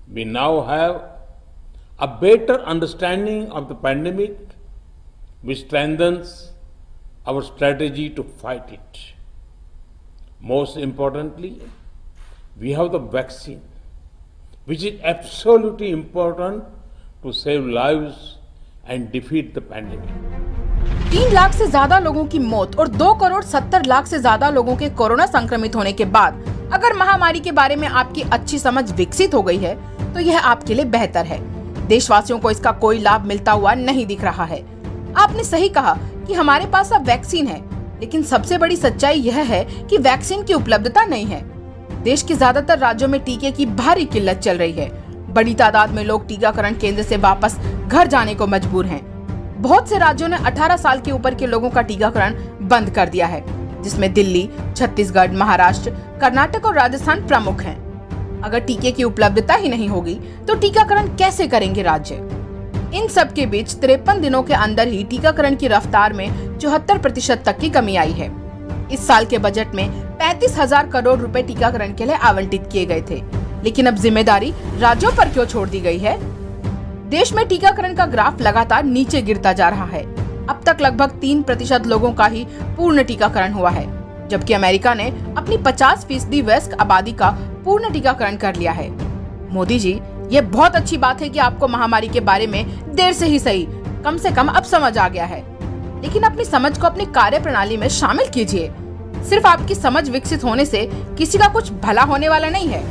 We now have a better understanding of the pandemic, which strengthens our strategy to fight it. Most importantly, we have the vaccine, which is absolutely important to save lives and defeat the pandemic. 3 lakh से ज्यादा लोगों की मौत और 2 करोड़ 70 लाख से ज्यादा लोगों के कोरोना संक्रमित होने के बाद अगर महामारी के बारे में आपकी अच्छी समझ विकसित हो गई है तो यह आपके लिए बेहतर है। देशवासियों को इसका कोई लाभ मिलता हुआ नहीं दिख रहा है। आपने सही कहा कि हमारे पास अब वैक्सीन है, लेकिन सबसे बड़ी सच्चाई यह है कि वैक्सीन की उपलब्धता नहीं है। देश के ज्यादातर राज्यों में टीके की भारी किल्लत चल रही है। बड़ी तादाद में लोग टीकाकरण केंद्र से वापस घर जाने को मजबूर हैं। बहुत से राज्यों ने 18 साल के ऊपर के लोगों का टीकाकरण बंद कर दिया है, जिसमें दिल्ली, छत्तीसगढ़, महाराष्ट्र, कर्नाटक और राजस्थान प्रमुख हैं। अगर टीके की उपलब्धता ही नहीं होगी तो टीकाकरण कैसे करेंगे राज्य? इन सब के बीच 53 दिनों के अंदर ही टीकाकरण की रफ्तार में 74% तक की कमी आई है। इस साल के बजट में 35,000 करोड़ रुपए टीकाकरण के लिए आवंटित किए गए थे, लेकिन अब जिम्मेदारी राज्यों पर क्यों छोड़ दी गई है? देश में टीकाकरण का ग्राफ लगातार नीचे गिरता जा रहा है। अब तक लगभग 3% लोगों का ही पूर्ण टीकाकरण हुआ है, जबकि अमेरिका ने अपनी 50% वयस्क आबादी का पूर्ण टीकाकरण कर लिया है। मोदी जी, ये बहुत अच्छी बात है कि आपको महामारी के बारे में देर से ही सही कम से कम अब समझ आ गया है, लेकिन अपनी समझ को अपनी कार्य प्रणाली में शामिल कीजिए। सिर्फ आपकी समझ विकसित होने से किसी का कुछ भला होने वाला नहीं है।